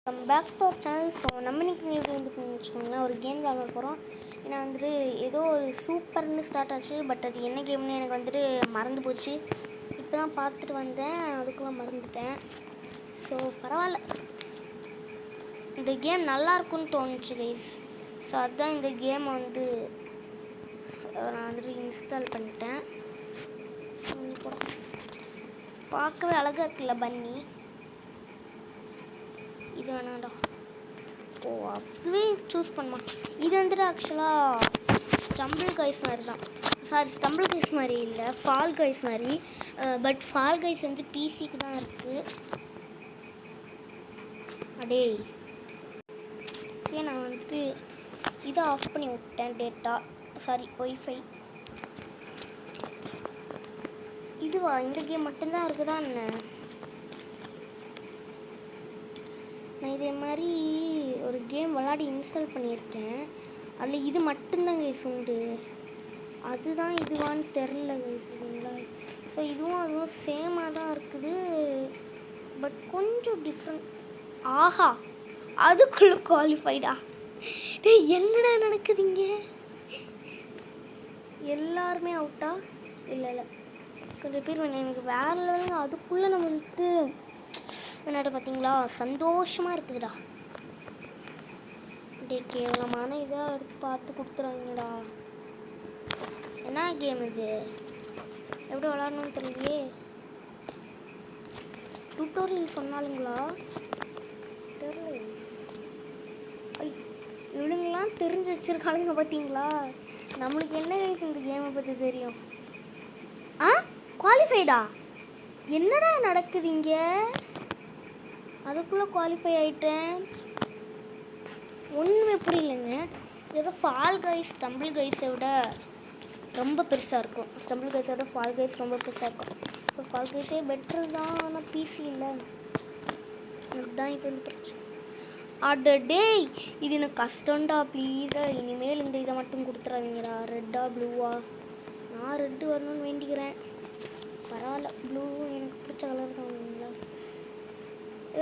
Back to our channel. So நம்ம இன்னைக்கு வச்சுக்கோங்களேன், ஒரு கேம் விளாட போகிறோம். ஏன்னா வந்துட்டு ஏதோ ஒரு சூப்பர்னு ஸ்டார்ட் ஆச்சு, பட் அது என்ன கேம்னு எனக்கு வந்துட்டு மறந்து போச்சு. இப்போ தான் பார்த்துட்டு வந்தேன், அதுக்குள்ளே மறந்துட்டேன். ஸோ பரவாயில்ல, இந்த கேம் நல்லாயிருக்குன்னு தோணுச்சு கைஸ். ஸோ அதுதான் இந்த கேம் வந்து நான் வந்துட்டு இன்ஸ்டால் பண்ணிட்டேன். பார்க்கவே அழகாக இருக்குல்ல பன்னி. இது வேணாண்டா. ஓ அதுவே சூஸ் பண்ணுமா. இது வந்துட்டு ஆக்சுவலாக ஸ்டம்பிள் கைஸ் மாதிரி தான். சாரி, ஸ்டம்பிள் கைஸ் மாதிரி இல்லை, ஃபால் கைஸ் மாதிரி. பட் ஃபால் கைஸ் வந்து பிசிக்கு தான் இருக்குது. அடே ஓகே, நான் வந்துட்டு இதை ஆஃப் பண்ணி விட்டேன். Data sorry wifi. இதுவா இந்த கேம் மட்டும்தான் இருக்குதா என்ன? நான் இதே மாதிரி ஒரு கேம் விளாடி இன்ஸ்டால் பண்ணியிருக்கேன். அதில் இது மட்டும்தான் கைஸ் உண்டு. அதுதான் இதுவான்னு தெரில கைஸ். இல்லைங்களா? ஸோ இதுவும் அதுவும் சேமாக தான் இருக்குது, பட் கொஞ்சம் டிஃப்ரெண்ட். ஆஹா, அதுக்குள்ளே குவாலிஃபைடா. என்னடா நடக்குதுங்க? எல்லாருமே அவுட்டா? இல்லை இல்லை, கொஞ்சம் பேர் எனக்கு வேறு லெவலுங்க. அதுக்குள்ளே நம்ம வந்துட்டு விளையாட பார்த்தீங்களா, சந்தோஷமாக இருக்குதுடா. டே கேவலமான இதாக எடுத்து பார்த்து கொடுத்துறாங்கடா. என்ன கேம் இது? எப்படி விளாடணும்னு தெரியலையே. டுட்டோரியல் சொன்னாலுங்களா தெரியல. ஐ இவனுங்களாம் தெரிஞ்சு வச்சுருக்காளுங்க பார்த்தீங்களா. நம்மளுக்கு என்ன கைஸ் இந்த கேமை பற்றி தெரியும்? ஆ குவாலிஃபைடா? என்னடா நடக்குது இங்கே? அதுக்குள்ளே குவாலிஃபை ஆகிட்டேன். ஒன்றுமே புரியலைங்க. இதோட ஃபால் கைஸ் ஸ்டம்பிள் கைஸை விட ரொம்ப பெருசாக இருக்கும். ஸ்டம்பிள் கைஸை விட ஃபால் கைஸ் ரொம்ப பெருசாக இருக்கும். ஸோ ஃபால் கைஸே பெட்ரு தான், ஆனால் பிசி இல்லை. அதுதான் இப்போ வந்து பிரச்சனை. அட டேய், இது எனக்கு கஷ்டம்டா. ப்ளீஸா இனிமேல் இந்த இதை மட்டும் கொடுத்துறாதீங்கடா. ரெட்டா ப்ளூவா? நான் ரெட்டு வரணும்னு வேண்டிக்கிறேன். பரவாயில்ல, ப்ளூ எனக்கு பிடிச்ச கலர் தான்.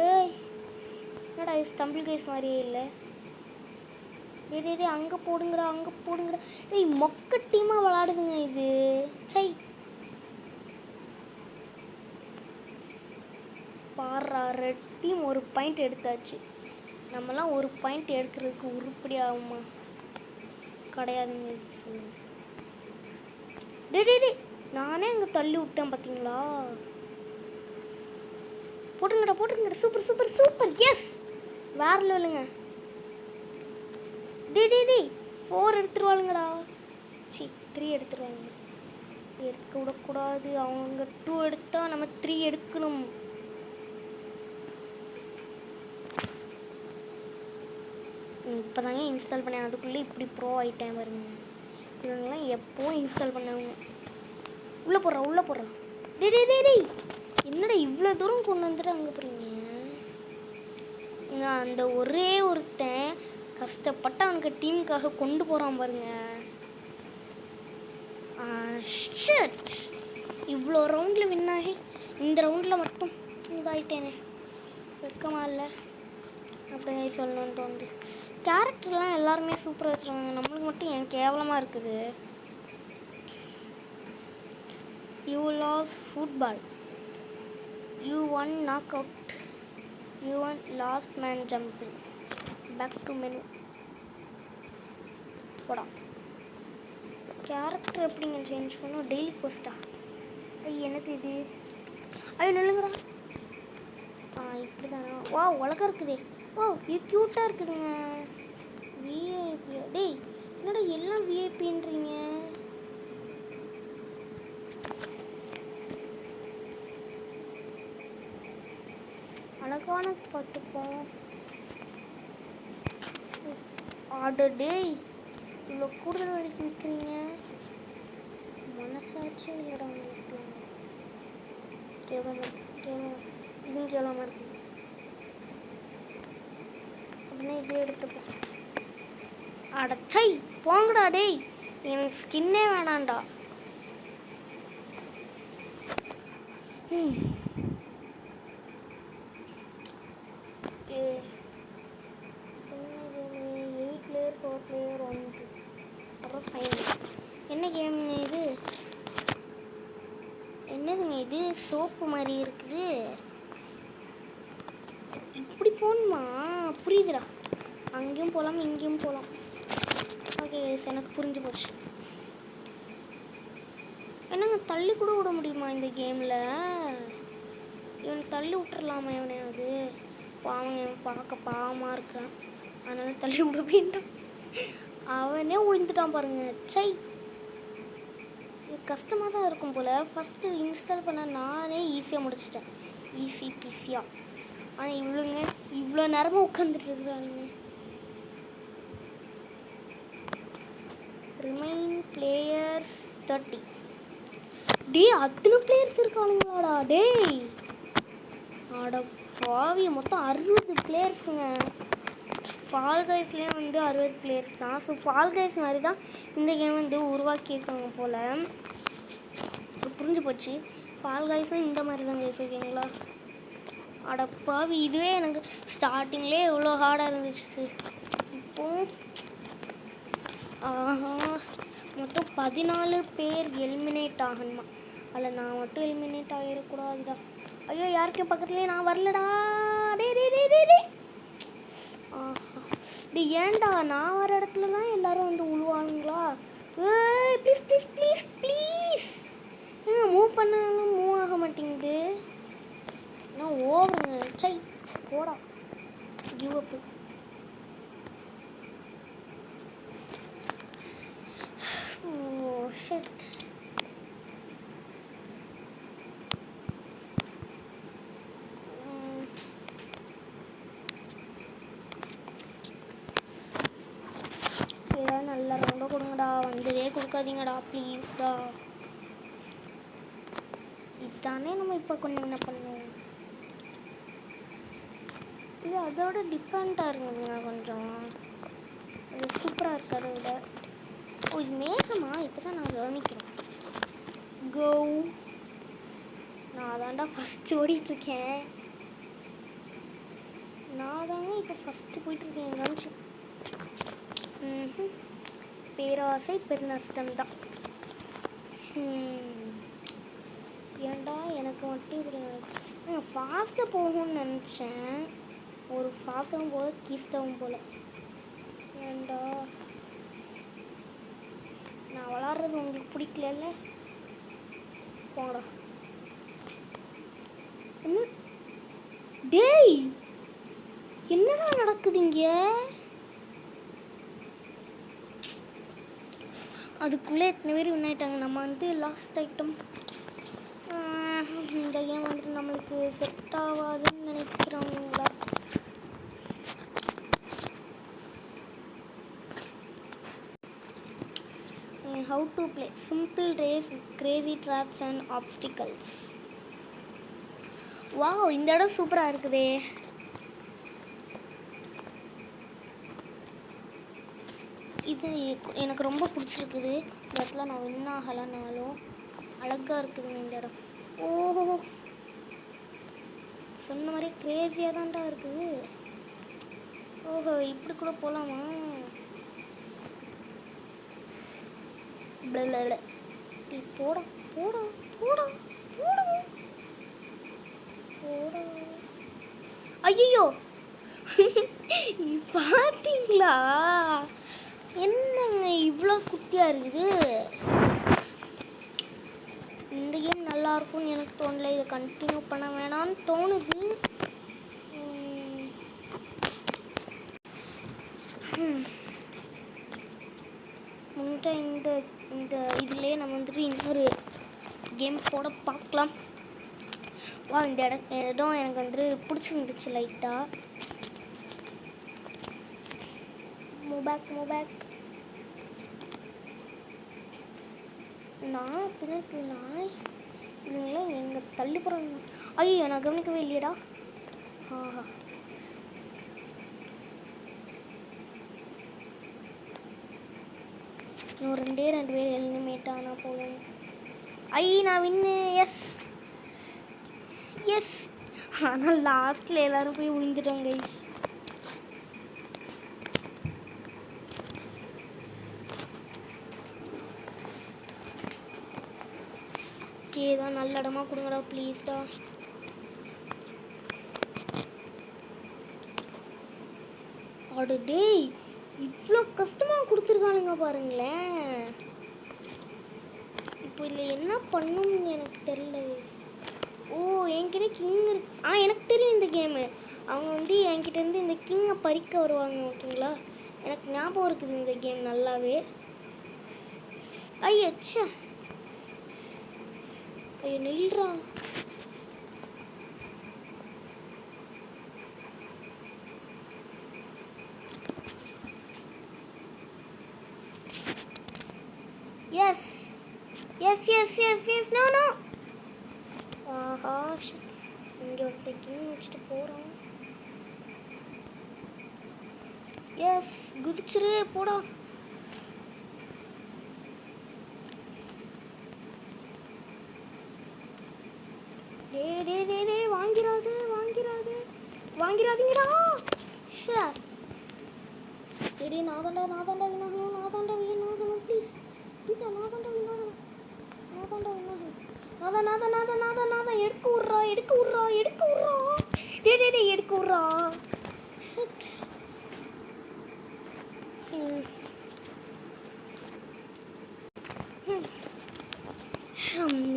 ஏய் என்னடா இது ஸ்டம்பிள் கைஸ் மாதிரியே இல்லை. டே அங்கே போடுங்கடா, அங்கே போடுங்கடா. ஏய் மொக்க டீமாக விளாடுதுங்க இது. சை பாரா, ரெட் டீம் ஒரு பாயிண்ட் எடுத்தாச்சு. நம்மலாம் ஒரு பாயிண்ட் எடுக்கிறதுக்கு உருப்படி ஆகுமா? கிடையாதுங்க. சொல்லுங்க. டே நானே அங்கே தள்ளி விட்டேன் பார்த்தீங்களா. போட்டுங்கடா போட்டுங்கடா. சூப்பர் சூப்பர் சூப்பர், எஸ் வேறு லெவலுங்க. டே 4 எடுத்துருவாளுங்கடா. சி 3 எடுத்துருவாங்க. எடுக்க விடக்கூடாது. அவங்க 2 எடுத்தா நம்ம 3 எடுக்கணும். இப்போ தாங்க இன்ஸ்டால் பண்ணேன், அதுக்குள்ளே இப்படி ப்ரோ ஆகிட்டேன் பாருங்க. இவங்கெல்லாம் எப்போ இன்ஸ்டால் பண்ணவங்க. உள்ளே போடுறா. டே என்னடா இவ்வளோ தூரம் கொண்டு வந்துட்டு அங்கே போகிறீங்க? அந்த ஒரே ஒருத்தன் கஷ்டப்பட்டு அவனுக்கு டீமுக்காக கொண்டு போகிறான் பாருங்க. ஷிட், இவ்வளோ ரவுண்டில் வின்னாகி இந்த ரவுண்டில் மட்டும் இதாகிட்டேனே. வெக்கமா இல்லை அப்படி சொல்லணுன்னு தோணுது. கேரக்டர்லாம் எல்லாருமே சூப்பராக வச்சுருவாங்க, நம்மளுக்கு மட்டும் ஏன் கேவலமாக இருக்குது. You lose football, you won knock out, you won last man jumping, back to menu. போடா. கேரக்டர் எப்படிங்க சேஞ்ச் பண்ணும்? டெய்லி போஸ்ட்டா? என்னது இது? ஐயோ நில்லுங்கடா. இப்படி தானா? வா உலகம் இருக்குதே. ஓ இது க்யூட்டாக இருக்குதுங்க. விஐபி. டேய் என்னடா எல்லாம் விஐபின்றீங்க? அழகான பார்த்துப்போம். ஆர்டர் டேய் இவ்வளோ கூடுதல் வரைக்கும் விற்கிறீங்க. மனசாட்சி இல்லைடா உங்களுக்கு. கேவலமாக இருக்குது. இதுவும் கேவலமாக இருக்குது. அப்படின்னா இதே எடுத்துப்போம். அடச்சை போங்கடா. டேய் எனக்கு ஸ்கின்னே வேணாண்டா. Tower fine. என்ன கேமுங்க இது? என்னதுங்க இது? சோப்பு மாதிரி இருக்குது. இப்படி போகணுமா? புரியுதுடா. அங்கேயும் போகலாம் இங்கேயும் போகலாம். ஓகே எனக்கு புரிஞ்சு போச்சு. என்னங்க தள்ளி கூட விட முடியுமா இந்த கேமில்? இவனை தள்ளி விட்டுறலாமா இவனையாவது? பாவங்க இவன் பார்க்க பாவமாக இருக்கிறான், அதனால தள்ளி விட வேண்டாம். அவனே விழுந்துட்டான் பாருங்க. சை, இது கஷ்டமாக தான் இருக்கும் போல். ஃபஸ்ட்டு இன்ஸ்டால் பண்ண நானே ஈஸியாக முடிச்சிட்டேன், ஈஸி பீஸியாக. ஆனால் இவ்வளோங்க இவ்வளோ நேரமாக உட்காந்துட்டு இருக்கிறானுங்க. Remain players 30. டே அத்தனை பிளேயர்ஸ் இருக்கானுங்களாடா டேய். ஆட பாவி, மொத்தம் 60 பிளேயர்ஸுங்க. ஃபால் கைஸ்லேயே வந்து 60 பிளேயர்ஸ் தான். ஸோ ஃபால் கைஸ் மாதிரி தான் இந்த கேம் வந்து உருவாக்கியிருக்காங்க போல். புரிஞ்சு போச்சு. ஃபால் கைஸும் இந்த மாதிரி தான் கைஸ், ஓகேங்களா? அடப்பாவி, இதுவே எனக்கு ஸ்டார்டிங்லேயே எவ்வளோ ஹார்டாக இருந்துச்சு. இப்போது மொத்தம் 14 பேர் எலிமினேட் ஆகணுமா? அதில் நான் மட்டும் எலிமினேட் ஆகிடக்கூடாதுடா. ஐயோ, யாருக்கும் பக்கத்துலேயே நான் வரலடா. டே டே டே டே டே டே ஏன்டா நான் வர இடத்துல தான் எல்லோரும் வந்து உழுவானுங்களா? ஏய் ப்ளீஸ் ப்ளீஸ் ப்ளீஸ் ப்ளீஸ். ஏங்க மூவ் பண்ணாலும் மூவ் ஆக மாட்டேங்குது. நான் ஓவருங்க. சை போடா, கிவ் அப்பு. Oh shit. ஏதாவது நல்ல ரவுண்டாக கொடுங்கடா. வந்ததே கொடுக்காதீங்கடா ப்ளீஸ்டா. இதுதானே நம்ம இப்போ கொஞ்சம் என்ன பண்ணுவோம். இது அதோட டிஃப்ரெண்ட்டாக இருக்குதுங்க கொஞ்சம். அது சூப்பராக இருக்குது அதை விட. ஓ இது மேகமா? இப்போ தான் நான் கவனிக்கிறேன். கோ, நான் அதான்டா ஃபஸ்ட்டு ஓடிட்டுருக்கேன். நான் தாங்க இப்போ ஃபஸ்ட்டு போயிட்டுருக்கேன். கவனிச்சு. பேராசை பெருநஷ்டம் தான். ஏன்டா எனக்கு மட்டும் இது ஃபாஸ்ட்டாக போகணும்னு நினச்சேன். ஒரு ஃபாஸ்ட்டாகவும் போல கீஸ்டாகவும் போல். ஏன்டா நான் விளாட்றது உங்களுக்கு பிடிக்கல? போங்கடா. டேய் என்னடா நடக்குது இங்கே? அதுக்குள்ளே எத்தனை பேர் வின் ஆகிட்டாங்க. நம்ம வந்து லாஸ்ட் ஐட்டம். இந்த கேம் வந்துட்டு நம்மளுக்கு செட் ஆகாதுன்னு நினைக்கிறவங்களா? How to play simple race crazy traps and obstacles. Wow, இந்த இடம் சூப்பராக இருக்குதே. இது எனக்கு ரொம்ப பிடிச்சிருக்குது. இந்த இடத்துல நான் வின் ஆகலைனாலும் அழகாக இருக்குதுங்க இந்த இடம். ஓஹோ, சொன்ன மாதிரி க்ரேஸியாக தான்டா இருக்குது. ஓஹோ, இப்படி கூட போகலாமா? போட போட போட போட போட. ஐயோ பார்த்தீங்களா? என்னங்க இவ்வளோ குட்டியாக இருக்குது. இந்த கேம் நல்லாயிருக்கும்னு எனக்கு தோணலை. இதை கண்டினியூ பண்ண வேணாம்னு தோணுது. முன்னிட்ட இந்த இந்த இதுலேயே நம்ம வந்துட்டு இன்னொரு கேம் போட பார்க்கலாம். வா, இந்த இடம் எனக்கு வந்துட்டு பிடிச்சிருந்துச்சு லைட்டாக. மூபேக் நான் பின்னத்தில் நாய் இதுங்களாம் எங்கள் தள்ளி போகிறாங்க. ஐயோ, நான் கவனிக்கவே இல்லையடா. ஆஹா, இன்னும் 2 பேர் எலிமினேட் ஆனால் போதும். நான் வின்னு. S S. ஆனால் லாஸ்ட்டில் எல்லோரும் போய் விழுந்துட்டோம் கைஸ். ஏதாவது நல்ல இடமா கொடுங்கடா ப்ளீஸ்டா. அட டேய், இவ்வளோ கஷ்டமாக கொடுத்துருக்கானுங்க பாருங்களேன். இப்போ இதில் என்ன பண்ணணும்னு எனக்கு தெரியல. ஓ, என்கிட்ட கிங் இருக்கு. எனக்கு தெரியும் இந்த கேமு. அவங்க வந்து என்கிட்டேருந்து இந்த கிங்கை பறிக்க வருவாங்க, ஓகேங்களா? எனக்கு ஞாபகம் இருக்குது இந்த கேம் நல்லாவே. ஐயச்சா, ஐயோ நில்றா. Yes yes yes yes yes, no no. ஆஹா, இங்கே ஒருத்தர் கிங் வச்சுட்டு போகிறோம். எஸ், குதிச்சிரு போடா. டே டே டே டே, வாங்கிறாதீங்கடா. சார் டே, நான் தாண்டா வினாகணும் ப்ளீஸ். நான் தாண்டா வினாகணும். எடுக்க விட்றா. டே எடுக்க விட்றா. ஷிட்.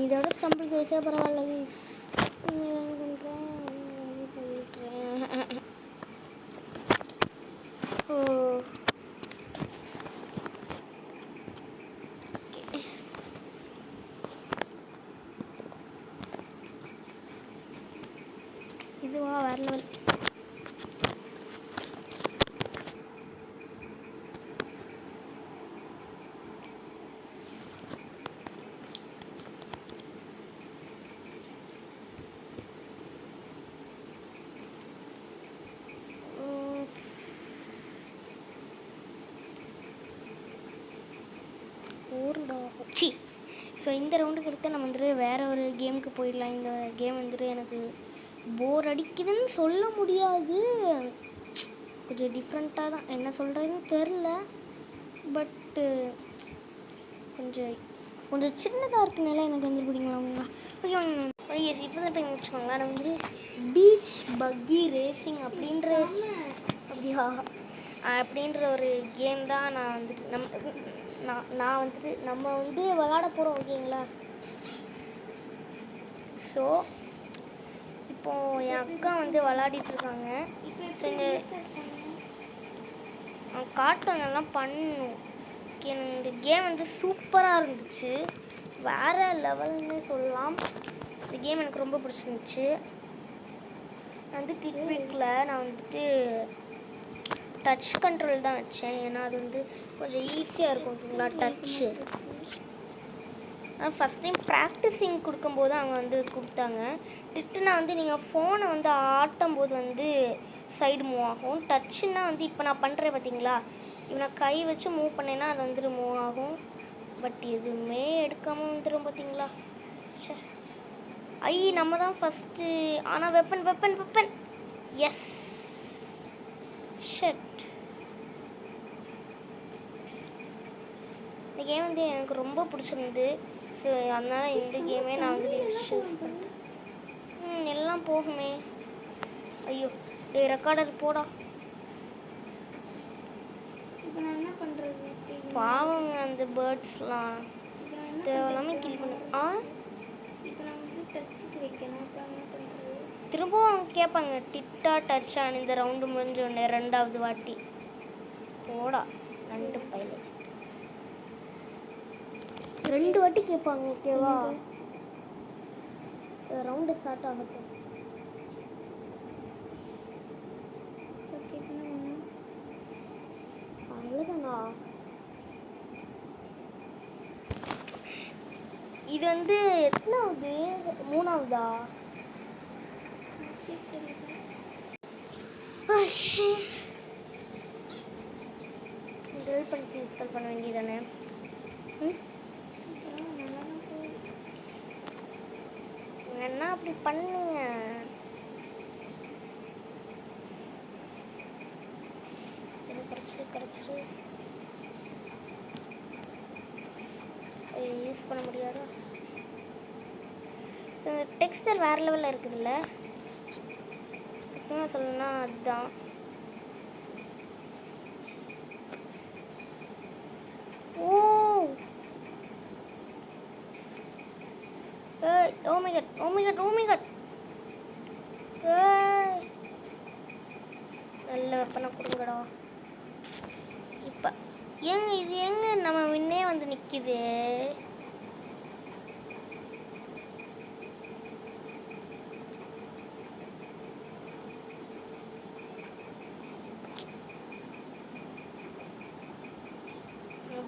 இதோட ஸ்டம்பிள் கேஸே பரவாயில்ல கைஸ். சொல்லிட்டேன். ஓ, இதுவா வேற லெவல். சி. ஸோ இந்த ரவுண்டுக்கு எடுத்து நம்ம வந்துட்டு வேறு ஒரு கேமுக்கு போயிடலாம். இந்த கேம் வந்துட்டு எனக்கு போர் அடிக்குதுன்னு சொல்ல முடியாது, கொஞ்சம் டிஃப்ரெண்ட்டாக தான், என்ன சொல்கிறதுன்னு தெரில. பட்டு கொஞ்சம் சின்னதாக இருக்குனால எனக்கு வந்து பிடிங்களா. ஓகே இப்போ தான் இப்போ வச்சுக்கோங்களேன். நான் வந்துட்டு பீச் பக்கி ரேசிங் அப்படின்ற ஒரு கேம் தான் நான் வந்துட்டு நான் வந்துட்டு நம்ம வந்து விளாட போகிறோம், ஓகேங்களா? ஸோ இப்போது என் அக்கா வந்து விளாடிட்டுருக்காங்க. ஸோ இங்கே காட்டுவங்கெல்லாம் பண்ணணும். ஓகே, இந்த கேம் வந்து சூப்பராக இருந்துச்சு, வேறு லெவல்னு சொல்லலாம். இந்த கேம் எனக்கு ரொம்ப பிடிச்சிருந்துச்சு. நான் வந்து டிக்விக்கில் நான் வந்துட்டு டச் கண்ட்ரோல் தான் வச்சேன், ஏன்னா அது வந்து கொஞ்சம் ஈஸியாக இருக்கும், ஓகேங்களா? டச்சு ஃபஸ்ட் டைம் ப்ராக்டிஸிங் கொடுக்கும்போது அவங்க வந்து கொடுத்தாங்க. டிட்டுனா வந்து நீங்கள் ஃபோனை வந்து ஆட்டும் போது வந்து சைடு மூவ் ஆகும். டச்சுன்னா வந்து இப்போ நான் பண்ணுறேன் பார்த்தீங்களா, இப்போ நான் கை வச்சு மூவ் பண்ணேன்னா அது வந்துட்டு மூவ் ஆகும். பட் எதுவுமே எடுக்காமல் வந்துடும் பார்த்தீங்களா. நம்ம தான் ஃபஸ்ட்டு. ஆனால் வெப்பன் எஸ் ஷட். இந்த கேம் வந்து எனக்கு ரொம்ப பிடிச்சிருந்து. ஸோ அதனால் இந்த கேமே நான் வந்து சூஸ் பண்ணிட்டேன். எல்லாம் போகுமே. ஐயோ டே, ரெக்கார்டர் போடா. இப்போ நான் என்ன பண்ணுறது? பாவங்க அந்த பேர்ட்ஸ்லாம் தேவையில்லாமல் கில் பண்ணு. இப்போ நான் வந்து டச்சுக்கு வைக்கணும். இப்போ என்ன பண்ணுறது? திரும்பவும் அவங்க கேட்பாங்க டிட்டா டச்சான இந்த ரவுண்டு முடிஞ்சோடனே 2வது வாட்டி. போடா 2 பையன் 2 வாட்டி கேட்பாங்க, ஓகேவா? ரவுண்டு ஸ்டார்ட் ஆகட்டும். ஓகே, அவ்வளோதானா? இது வந்து எத்தனாவது? 3வதா? டெலிட் பண்ணி இன்ஸ்டால் பண்ண வேண்டியதானே? என்ன அப்படி பண்ணுங்க? கிடச்சிரு யூஸ் பண்ண முடியாதா? டெக்ஸ்டர் வேறு லெவலில் இருக்குதுல்ல, சத்தியமாக சொல்லணும்னா அதுதான். ஓ ஏய், oh my god, oh my god, oh my god. ஏய், நல்ல வெப்பனை கொடுங்கடா. இப்போ ஏங்க இது எங்க நம்ம முன்னே வந்து நிற்கிது?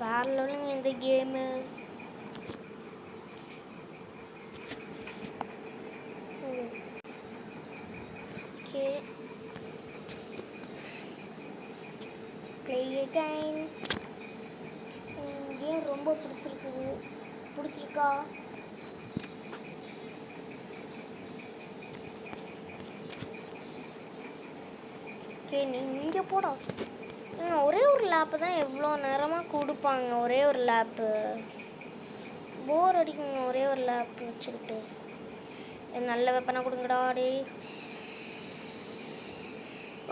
வேற லெவலுங்க இந்த game. Okay, play again. Game ரொம்ப பிடிச்சிருக்கா? ஓகே, நீ இங்கே போடா. ஒரே ஒரு லேப்பு தான் எவ்வளோ நேரமாக கொடுப்பாங்க. ஒரே ஒரு லேப்பு போர் அடிக்குங்க. ஒரே ஒரு லேப் வச்சுக்கிட்டு நல்ல வெப்பனை கொடுங்கடா டே.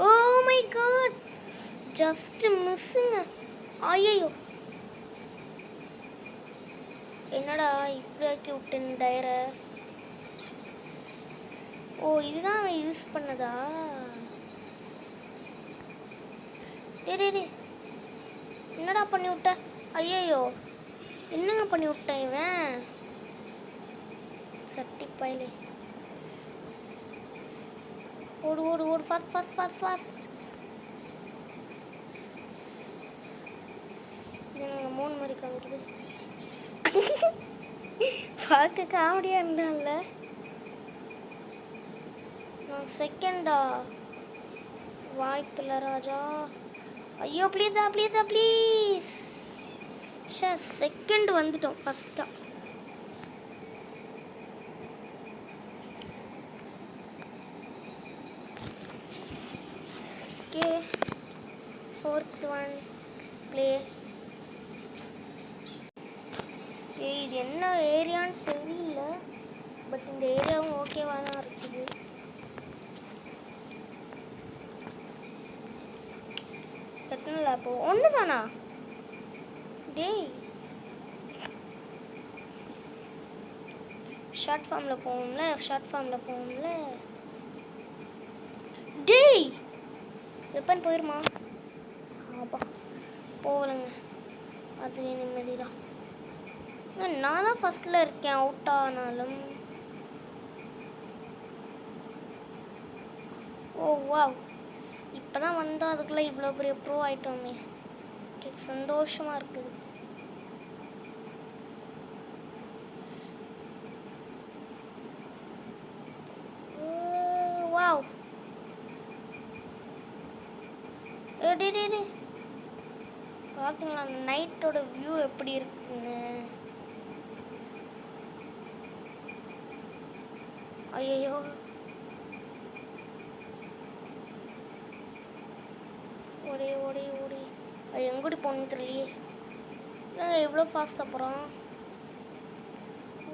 ஓ மை காட், ஜஸ்ட் மிஸ்ஸுங்க. ஐயோ, என்னடா இப்படி ஆக்கி விட்டேன் டயரை. ஓ, இதுதான் அவன் யூஸ் பண்ணதா? டே என்னடா பண்ணி விட்ட? ஐயோ, என்னங்க பண்ணி விட்டேன் இவன் சட்டி பையலே. ஓடு ஓடு ஓடு, ஃபாஸ்ட் ஃபாஸ்ட் ஃபாஸ்ட் ஃபாஸ்ட். இது மூணு மாதிரி காமிக்குது. பார்க்க காமெடியாக இருந்தான்ல. நான் செகண்டா? வாய்ப்பில்லை ராஜா. ஐயோ, ப்ளீஸா ப்ளீஸா ப்ளீஸ். செகண்ட் வந்துட்டோம் ஃபஸ்ட்டா. Okay, fourth one play. இது என்ன ஏரியான்னு தெரியல, பட் இந்த ஏரியாவும் ஓகேவாக தான் இருக்குது. எத்தனை லேப்போ? ஒன்று தானா? டேய், ஷார்ட் ஃபார்மில் போகும்ல. டேய், வெப்பன் போயிருமா? ஆப்பா, போகலைங்க. அது நிம்மதி தான். நான் தான் ஃபஸ்ட்டில் இருக்கேன் அவுட் ஆனாலும். ஓ வாவ், இப்போ தான் வந்தால் அதுக்குள்ளே இவ்வளோ பெரிய ப்ரோ ஆகிட்டோமே. சந்தோஷமாக இருக்குது. வாவ், பார்த்தீங்களா நைட்டோட வியூ எப்படி இருக்குன்னு? ஐயோ, ஓடி ஓடி ஓடி. அது எங்கூடி போகணுன்னு தெரியலையே. எவ்வளோ ஃபாஸ்ட் அப்புறம்.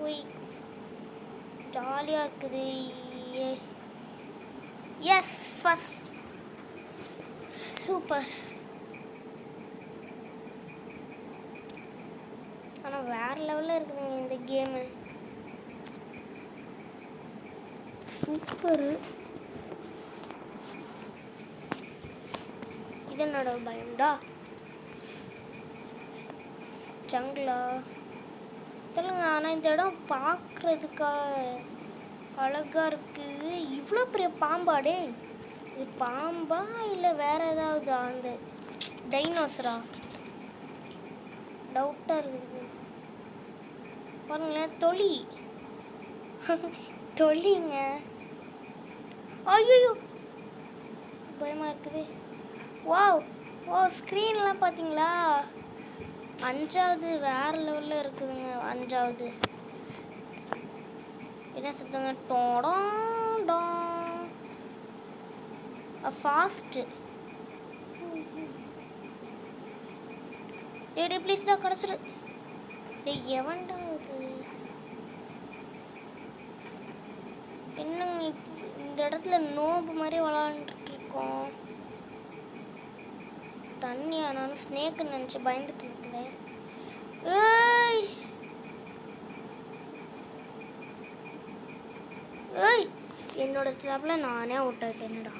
ஓய், ஜாலியாக இருக்குது. Yes, first. சூப்பர். ஆனால் வேறு லெவலில் இருக்குதுங்க இந்த கேமு. சூப்பரு. இது என்னோட பயம்டா. ஜங்களா சொல்லுங்க. ஆனால் இந்த இடம் பார்க்குறதுக்கா அழகாக இருக்குது. இவ்வளோ பெரிய பாம்பாடே. இது பாம்பா இல்லை வேறு ஏதாவது அந்த டைனோசரா? டவுட்டாக இருக்குது. பாருங்களேன், தொழிங்க. ஐயோ, பயமாக இருக்குது. வாவ், ஸ்க்ரீன்லாம் பார்த்தீங்களா? 5வது வேறு லெவலில் இருக்குதுங்க. 5வது என்ன சொல்லுங்க? டோடா ஃபாஸ்ட்டு. டே ப்ளீஸ்டா கிடச்சிரு. டே எவன்டா இது? இந்த இடத்துல நோபு மாதிரி விளாண்டுட்டு இருக்கோம். தண்ணியா? நானும் ஸ்னேக்குன்னு நினச்சி பயந்துட்டு இருக்கிறேன். ஏய் ஏய், என்னோட ட்ராப்பில் நானே அவுட் ஆகிட்டேன்டா.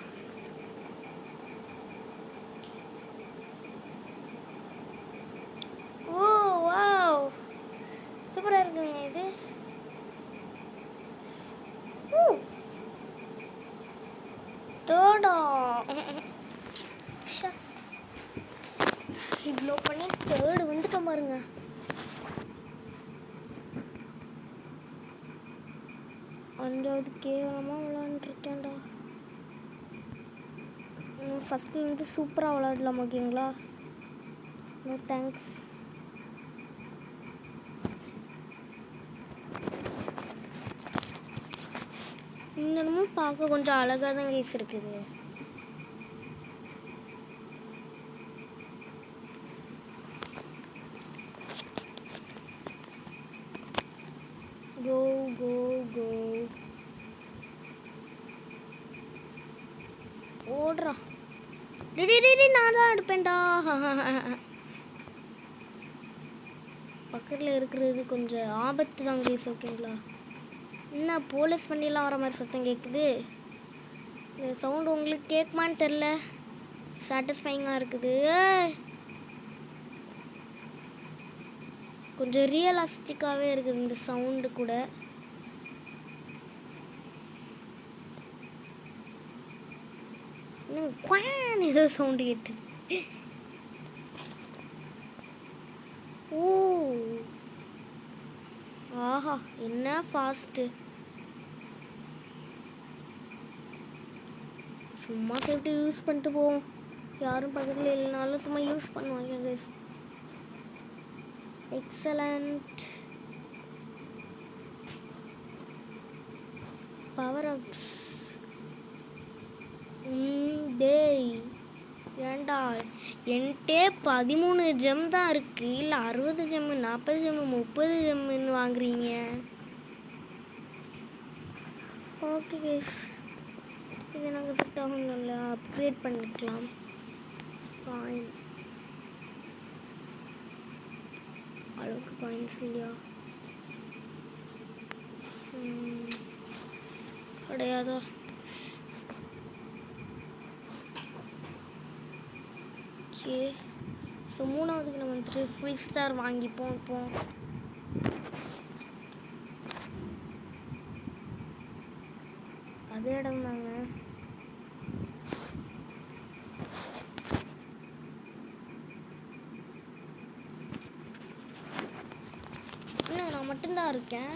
ஓ வாவ், சூப்பராக இருக்குங்க இது. தேர்டா? இவ்வளோ பண்ணி தேர்டு வந்துட்டோம் பாருங்க. அஞ்சாவது கேவலமாக விளாண்டுருக்கேன்டா. ஃபஸ்ட்டு வந்து சூப்பராக விளாடலாம் ஓகேங்களா? No thanks. இந்த இடமும் பார்க்க கொஞ்சம் அழகாக தான் கேஸ் இருக்குது. கோ கோ கோ ஓடுறா. டிடி நான் தான் எடுப்பேன்டா. பக்கத்தில் இருக்கிறது கொஞ்சம் ஆபத்து தான் கேஸ் ஓகேங்களா? என்ன போலீஸ் வண்டியெல்லாம் வர மாதிரி சத்தம் கேட்குது. இந்த சவுண்டு உங்களுக்கு கேட்குமான்னு தெரில. சாட்டிஸ்ஃபைங்காக இருக்குது. கொஞ்சம் ரியலிஸ்டிக்காகவே இருக்குது இந்த சவுண்டு கூட. இன்னும் குவான் ஏதோ சவுண்டு கேட்டு. ஓ ஆஹா, என்ன ஃபாஸ்ட்டு. சும்மா சேஃப்டி யூஸ் பண்ணிட்டு போவோம். யாரும் பக்கத்தில் இல்லைனாலும் சும்மா யூஸ் பண்ணுவாங்க கைஸ். Excellent power ups. டேய் ஏண்டா என்கிட்டே 13 ஜெம் தான் இருக்குது, இல்லை 60 ஜெம்மு 40 ஜெம்மு 30 ஜெம்முன்னு வாங்குறீங்க. ஓகே கைஸ், இது நாங்கள் ஃபிட் ஆகணும்ல, அப்கிரேட் பண்ணிக்கலாம். காயின் அளவுக்கு காயின்ஸ் இல்லையா? கிடையாதா? ஓகே, ஸோ மூணாவதுக்கு நம்ம வந்துட்டு ஃபுல் ஸ்டார் வாங்கிப்போம். இப்போ அதே இடம் தாங்க. என்ன நான் மட்டும்தான் இருக்கேன்?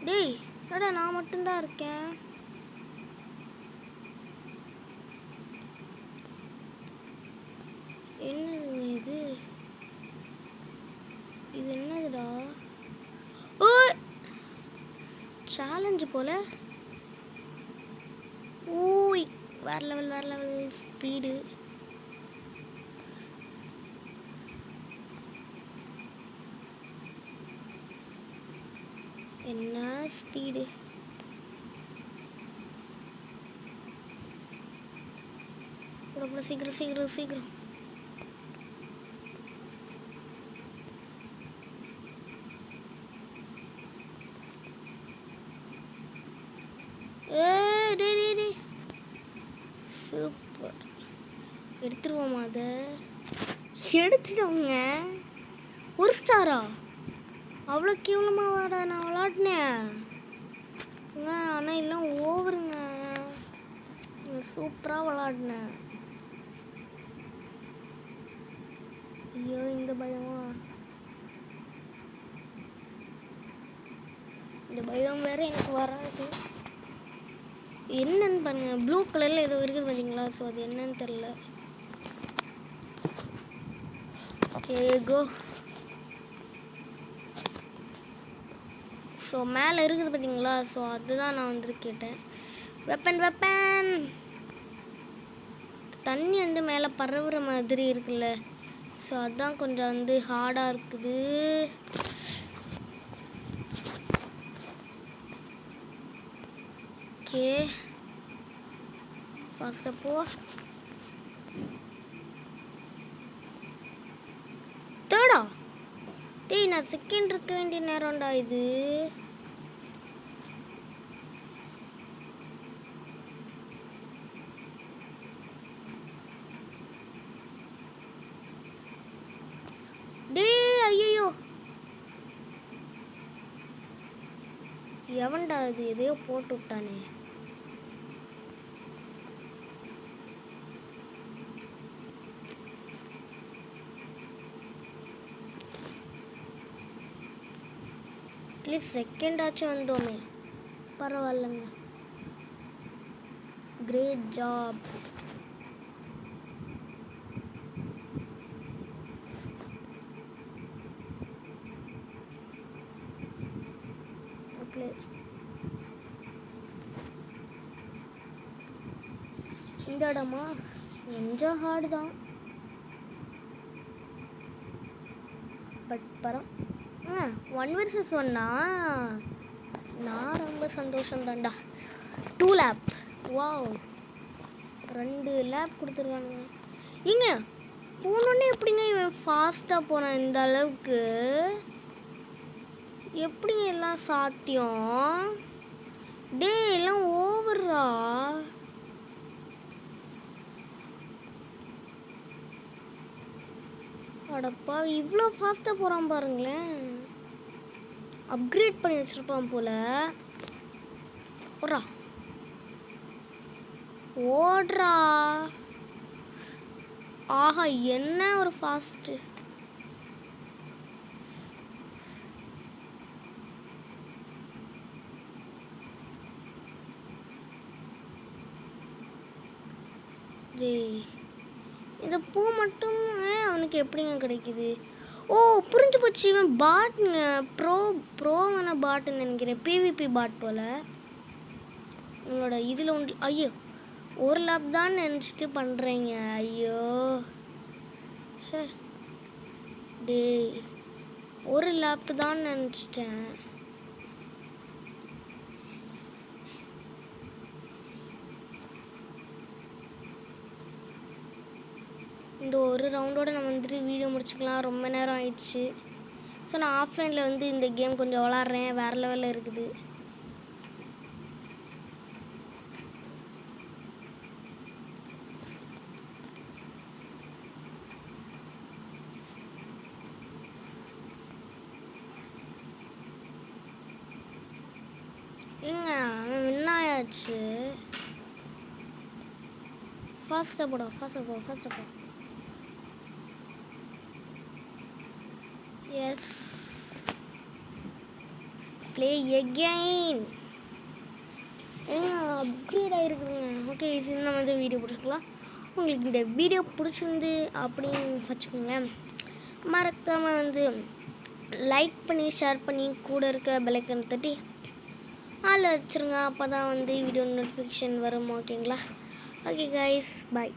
டேய் என்னடா நான் மட்டும்தான் இருக்கேன்? என்னது இது? இது என்னதுடா? ஓ சேலஞ்சு போல. ஊய் வேற லெவல் ஸ்பீடு. என்ன ஸ்பீடு! சீக்கிரம். சூப்பர், எடுத்துருவோமா? அதை எடுத்துட்டோங்க. ஒரு ஸ்டாரா? அவ்வளோ கேவலமாக வாடா நான் விளாட்னேன். ஆனால் எல்லாம் ஓவருங்க. சூப்பராக விளாட்னேன். ஐயோ இந்த பயமா? இந்த பயம் வேற எனக்கு வராது. என்னன்னு பாருங்க, ப்ளூ கலரில் ஏதோ இருக்குது பார்த்தீங்களா? ஸோ அது என்னன்னு தெரில. கேகோ. ஸோ மேலே இருக்குது பார்த்தீங்களா? ஸோ அதுதான் நான் வந்துட்டு கேட்டேன். வெப்பன் தண்ணி வந்து மேலே பரவுற மாதிரி இருக்குல்ல, ஸோ அதுதான் கொஞ்சம் வந்து ஹார்டாக இருக்குது. ஓகே ஃபாஸ்ட்டாக போ. தேர்டா? டேய் நான் செகண்ட் இருக்க வேண்டிய நேரம்டா இது. டேய் ஐயோ, எவன்டா இது? எதையோ போட்டு விட்டானே. அட்லீஸ்ட் செகண்ட் ஆச்சும் வந்தோமே, பரவாயில்லைங்க. Great job. இந்த இடமா கொஞ்சம் ஹார்டு தான், பட் பரவாயில்ல. 1 vs 1னா நான் ரொம்ப சந்தோஷம் தான்டா. 2 லேப். Wow, 2 lab கொடுத்துருக்கானுங்க. ஏங்க போனோடனே எப்படிங்க இவன் ஃபாஸ்ட்டாக போனான் இந்த அளவுக்கு? எப்படிங்க எல்லாம் சாத்தியம்? டே எல்லாம் ஓவரா? அடப்பா, இவ்வளோ ஃபாஸ்ட்டாக போகிறான் பாருங்களேன். அப்கிரேட் பண்ணி வச்சுருப்பான் போல. ஓடுறா ஓடுறா. ஆஹா, என்ன ஒரு ஃபாஸ்ட்டு. இந்த பூ மட்டும் அவனுக்கு எப்படிங்க கிடைக்குது? ஓ புரிஞ்சு போச்சு, இவன் பாட்டுங்க. ப்ரோவான பாட்டுன்னு நினைக்கிறேன். பிவிபி பாட் போல். உங்களோட இதில் ஒன்று. ஐயோ, ஒரு லேப் தான் நினச்சிட்டு பண்ணுறீங்க. ஐயோ சார், டே ஒரு லேப் தான் நினச்சிட்டேன். இந்த ஒரு ரவுண்டோட நம்ம வந்துட்டு வீடியோ முடிச்சுக்கலாம். ரொம்ப நேரம் ஆயிடுச்சு. ஸோ நான் ஆஃப்லைனில் வந்து இந்த கேம் கொஞ்சம் விளாட்றேன். வேறு லெவலில் இருக்குது. ஏங்க என்ன ஆயாச்சு? ஃபாஸ்ட்டாக போட, ஃபாஸ்ட்டாக போ, ஃபாஸ்ட்டாக போ. Yes, play again. ஏங்க அப்கிரேட் ஆகிருக்குதுங்க. ஓகே, இது நம்ம வந்து வீடியோ பிடிச்சிக்கலாம். உங்களுக்கு இந்த வீடியோ பிடிச்சிருந்து அப்படின்னு வச்சுக்கோங்களேன். மறக்காமல் வந்து லைக் பண்ணி ஷேர் பண்ணி கூட இருக்க பெல்லைக்கன் தட்டி அதில் வச்சுருங்க. அப்போ தான் வந்து வீடியோ நோட்டிஃபிகேஷன் வரும். ஓகேங்களா? ஓகே கைஸ், பாய்.